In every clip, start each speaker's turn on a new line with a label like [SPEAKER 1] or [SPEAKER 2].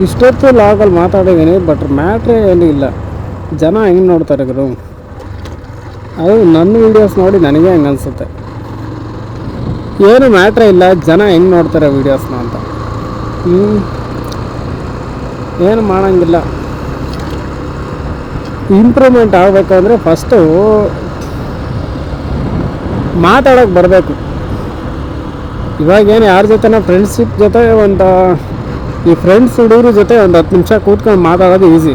[SPEAKER 1] ಇಷ್ಟೊತ್ತು ಲಾಗಲ್ಲಿ ಮಾತಾಡಿದ್ದೀನಿ, ಬಟ್ ಮ್ಯಾಟ್ರೇ ಏನೂ ಇಲ್ಲ. ಜನ ಹೆಂಗೆ ನೋಡ್ತಾರೆ ಗುರು, ಅದು ನನ್ನ ವೀಡಿಯೋಸ್ ನೋಡಿ ನನಗೆ ಹೆಂಗೆ ಅನಿಸುತ್ತೆ. ಏನು ಮ್ಯಾಟ್ರೇ ಇಲ್ಲ, ಜನ ಹೆಂಗೆ ನೋಡ್ತಾರೆ ವೀಡಿಯೋಸ್ನ ಅಂತ. ಏನು ಮಾಡೋಂಗಿಲ್ಲ. ಇಂಪ್ರೂವ್ಮೆಂಟ್ ಆಗಬೇಕಂದ್ರೆ ಫಸ್ಟು ಮಾತಾಡೋಕ್ಕೆ ಬರಬೇಕು. ಇವಾಗೇನು ಯಾರ ಜೊತೆನ ಫ್ರೆಂಡ್ಶಿಪ್ ಜೊತೆ ಈ ಫ್ರೆಂಡ್ಸ್ ಹುಡುಗರ ಜೊತೆ ಒಂದು 10 ನಿಮಿಷ ಕೂತ್ಕೊಂಡು ಮಾತಾಡೋದು ಈಸಿ.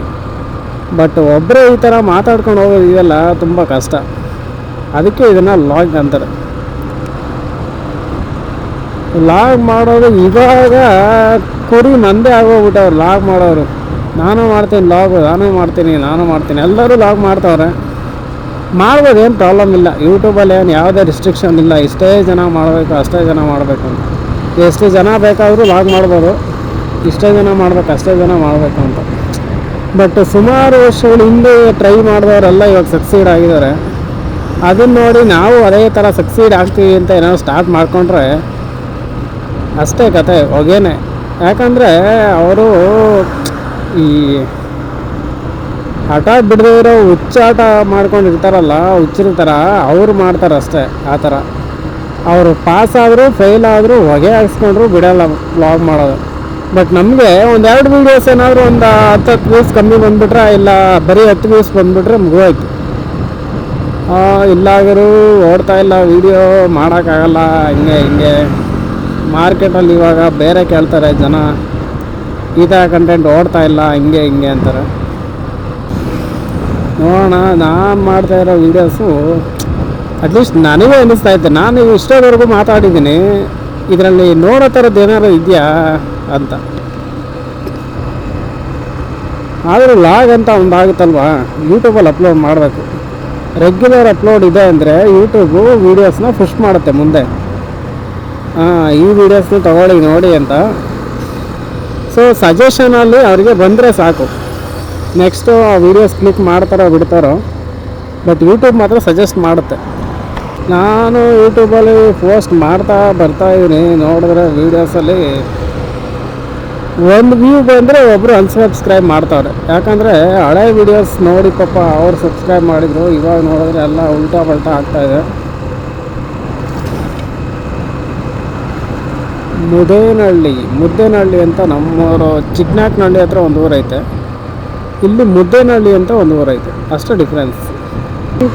[SPEAKER 1] ಬಟ್ ಒಬ್ಬರೇ ಈ ಥರ ಮಾತಾಡ್ಕೊಂಡು ಹೋಗೋದು ಇದೆಲ್ಲ ತುಂಬ ಕಷ್ಟ. ಅದಕ್ಕೆ ಇದನ್ನು ಲಾಗ್ ಅಂತಾರೆ. ಲಾಗ್ ಮಾಡೋದು ಇವಾಗ ಕುರಿ ಮಂದೇ ಆಗೋಗ್ಬಿಟ್ಟವ್ರು ಲಾಗ್ ಮಾಡೋರು. ನಾನು ಮಾಡ್ತೀನಿ ಲಾಗು, ನಾನು ಮಾಡ್ತೀನಿ ಎಲ್ಲರೂ ಲಾಗ್ ಮಾಡ್ತವ್ರೆ. ಮಾಡ್ಬೋದು, ಏನು ಪ್ರಾಬ್ಲಮ್ ಇಲ್ಲ. ಯೂಟ್ಯೂಬಲ್ಲಿ ಏನು ಯಾವುದೇ ರಿಸ್ಟ್ರಿಕ್ಷನ್ ಇಲ್ಲ. ಇಷ್ಟೇ ಜನ ಮಾಡಬೇಕು, ಅಷ್ಟೇ ಜನ ಮಾಡಬೇಕು ಅಂತ. ಎಷ್ಟು ಜನ ಬೇಕಾದರೂ ಲಾಗ್ ಮಾಡ್ಬೋದು. ಇಷ್ಟೇ ಜನ ಮಾಡಬೇಕು, ಅಷ್ಟೇ ಜನ ಮಾಡಬೇಕು ಅಂತ. ಬಟ್ ಸುಮಾರು ವರ್ಷಗಳ ಹಿಂದೆ ಟ್ರೈ ಮಾಡಿದವರೆಲ್ಲ ಇವಾಗ ಸಕ್ಸೀಡ್ ಆಗಿದ್ದಾರೆ. ಅದನ್ನು ನೋಡಿ ನಾವು ಅದೇ ಥರ ಸಕ್ಸೀಡ್ ಆಗ್ತೀವಿ ಅಂತ ಏನಾದ್ರು ಸ್ಟಾರ್ಟ್ ಮಾಡಿಕೊಂಡ್ರೆ ಅಷ್ಟೇ ಕತೆ ಹೊಗೇನೆ. ಯಾಕಂದರೆ ಅವರು ಈ ಹಠ ಬಿಡದೇ ಇರೋ ಹುಚ್ಚಾಟ ಮಾಡ್ಕೊಂಡಿರ್ತಾರಲ್ಲ, ಹುಚ್ಚಿರ್ತಾರ, ಅವ್ರು ಮಾಡ್ತಾರೆ ಅಷ್ಟೇ. ಆ ಥರ ಅವರು ಪಾಸ್ ಆದರೂ ಫೇಲ್ ಆದರೂ ಹೊಗೆ ಹಾಕ್ಸ್ಕೊಂಡ್ರು ಬಿಡೋಲ್ಲ ವ್ಲಾಗ್ ಮಾಡೋದು. ಬಟ್ ನಮಗೆ ಒಂದೆರಡು ವೀಡಿಯೋಸ್ ಏನಾದರೂ ಒಂದು 10 ವ್ಯೂಸ್ ಕಮ್ಮಿ ಬಂದುಬಿಟ್ರೆ, ಇಲ್ಲ ಬರೀ 10 ವ್ಯೂಸ್ ಬಂದುಬಿಟ್ರೆ ಮುಗಿದೋಯ್ತು. ಇಲ್ಲಾದರೂ ಓಡ್ತಾ ಇಲ್ಲ ವೀಡಿಯೋ, ಮಾಡೋಕ್ಕಾಗಲ್ಲ, ಹಿಂಗೆ ಮಾರ್ಕೆಟಲ್ಲಿ ಇವಾಗ ಬೇರೆ ಕೇಳ್ತಾರೆ ಜನ, ಈ ಥರ ಕಂಟೆಂಟ್ ಓಡ್ತಾ ಇಲ್ಲ, ಹಿಂಗೆ ಅಂತಾರೆ. ನೋಡೋಣ, ನಾನು ಮಾಡ್ತಾಯಿರೋ ವೀಡಿಯೋಸು ಅಟ್ಲೀಸ್ಟ್ ನನಗೆ ಅನ್ನಿಸ್ತಾಯಿದ್ದೆ. ನಾನು ಇಷ್ಟವರೆಗೂ ಮಾತಾಡಿದ್ದೀನಿ, ಇದರಲ್ಲಿ ನೋಡೋ ಥರದ್ದು ಏನಾರು ಇದೆಯಾ ಅಂತ. ಆದರೂ ಲಾಗ್ ಅಂತ ಒಂದಾಗುತ್ತಲ್ವಾ, ಯೂಟ್ಯೂಬಲ್ಲಿ ಅಪ್ಲೋಡ್ ಮಾಡಬೇಕು. ರೆಗ್ಯುಲರ್ ಅಪ್ಲೋಡ್ ಇದೆ ಅಂದರೆ ಯೂಟ್ಯೂಬು ವೀಡಿಯೋಸ್ನ ಪುಷ್ ಮಾಡುತ್ತೆ ಮುಂದೆ. ಈ ವೀಡಿಯೋಸ್ನ ತಗೊಳ್ಳಿ ನೋಡಿ ಅಂತ. ಸೊ ಸಜೆಷನಲ್ಲಿ ಅವ್ರಿಗೆ ಬಂದರೆ ಸಾಕು, ನೆಕ್ಸ್ಟು ಆ ವೀಡಿಯೋಸ್ ಕ್ಲಿಕ್ ಮಾಡ್ತಾರೋ ಬಿಡ್ತಾರೋ, ಬಟ್ ಯೂಟ್ಯೂಬ್ ಮಾತ್ರ ಸಜೆಸ್ಟ್ ಮಾಡುತ್ತೆ. ನಾನು ಯೂಟ್ಯೂಬಲ್ಲಿ ಪೋಸ್ಟ್ ಮಾಡ್ತಾ ಬರ್ತಾಯಿದ್ದೀನಿ. ನೋಡಿದ್ರೆ ವೀಡಿಯೋಸಲ್ಲಿ ಒಂದು ವ್ಯೂ ಬಂದರೆ ಒಬ್ಬರು ಅನ್ಸಬ್ಸ್ಕ್ರೈಬ್ ಮಾಡ್ತಾವ್ರೆ. ಯಾಕಂದರೆ ಹಳೆ ವೀಡಿಯೋಸ್ ನೋಡಿ ಪಾಪ ಅವ್ರು ಸಬ್ಸ್ಕ್ರೈಬ್ ಮಾಡಿದರು. ಇವಾಗ ನೋಡಿದ್ರೆ ಎಲ್ಲ ಉಲ್ಟಾ ಪಲ್ಟಾ ಆಗ್ತಾಯಿದೆ. ಮುದ್ದೇನಹಳ್ಳಿ ಅಂತ ನಮ್ಮೂರು ಚಿಕ್ಕನಾಕ್ನಹಳ್ಳಿ ಹತ್ರ ಒಂದು ಊರೈತೆ. ಇಲ್ಲಿ ಮುದ್ದೇನಹಳ್ಳಿ ಅಂತ ಒಂದು ಊರೈತೆ, ಅಷ್ಟೇ ಡಿಫ್ರೆನ್ಸ್.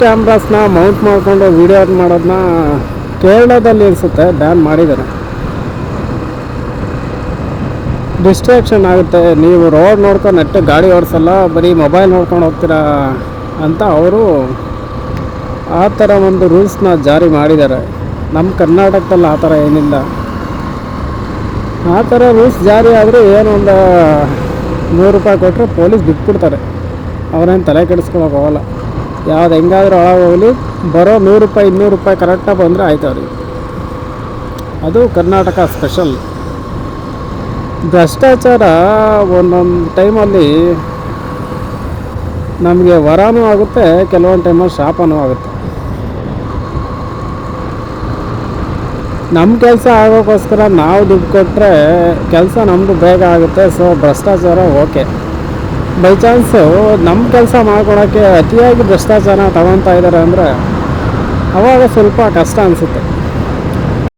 [SPEAKER 1] ಕ್ಯಾಮ್ರಾಸ್ನ ಮೌಂಟ್ ಮಾಡಿಕೊಂಡು ವೀಡಿಯೋ ಮಾಡೋದನ್ನ ಕೇರಳದಲ್ಲಿ ಅನಿಸುತ್ತೆ ಬ್ಯಾನ್ ಮಾಡಿದ್ದಾರೆ. ಡಿಸ್ಟ್ರಾಕ್ಷನ್ ಆಗುತ್ತೆ. ನೀವು ರೋಡ್ ನೋಡ್ಕೊಂಡು ನೆಟ್ಟಗೆ ಗಾಡಿ ಓಡಿಸಲ್ಲ, ಬರೀ ಮೊಬೈಲ್ ನೋಡ್ಕೊಂಡು ಹೋಗ್ತೀರಾ ಅಂತ ಅವರು ಆ ಥರ ಒಂದು ರೂಲ್ಸ್ನ ಜಾರಿ ಮಾಡಿದ್ದಾರೆ. ನಮ್ಮ ಕರ್ನಾಟಕದಲ್ಲಿ ಆ ಥರ ಏನಿಲ್ಲ. ಆ ಥರ ರೂಲ್ಸ್ ಜಾರಿ ಆದರೆ ಏನು ಒಂದು 100 ರೂಪಾಯಿ ಕೊಟ್ಟರೆ ಪೊಲೀಸ್ ಬಿಟ್ಬಿಡ್ತಾರೆ. ಅವರೇನು ತಲೆ ಕೆಡಿಸ್ಕೊಳಕ್ಕೆ ಹೋಗಲ್ಲ. ಯಾವ್ದು ಹೆಂಗಾದರೂ ಒಳಗೆ ಹೋಗಲಿ, ಬರೋ 100 ರೂಪಾಯಿ 200 ರೂಪಾಯಿ ಕರೆಕ್ಟಾಗಿ ಬಂದರೆ ಆಯ್ತು ಅವ್ರಿಗೆ. ಅದು ಕರ್ನಾಟಕ ಸ್ಪೆಷಲ್. ಭ್ರಷ್ಟಾಚಾರ ಒಂದೊಂದು ಟೈಮಲ್ಲಿ ನಮಗೆ ವರನೂ ಆಗುತ್ತೆ, ಕೆಲವೊಂದು ಟೈಮಲ್ಲಿ ಶಾಪನೂ ಆಗುತ್ತೆ. ನಮ್ಮ ಕೆಲಸ ಆಗೋಕ್ಕೋಸ್ಕರ ನಾವು ದುಡ್ಡು ಕೊಟ್ಟರೆ ಕೆಲಸ ನಮ್ಮದು ಬೇಗ ಆಗುತ್ತೆ. ಸೊ ಭ್ರಷ್ಟಾಚಾರ ಓಕೆ. ಬೈ ಚಾನ್ಸು ನಮ್ಮ ಕೆಲಸ ಮಾಡ್ಕೊಳೋಕ್ಕೆ ಅತಿಯಾಗಿ ಭ್ರಷ್ಟಾಚಾರ ತಗೊತಾ ಇದ್ದಾರೆ ಅಂದರೆ ಅವಾಗ ಸ್ವಲ್ಪ ಕಷ್ಟ ಅನಿಸುತ್ತೆ.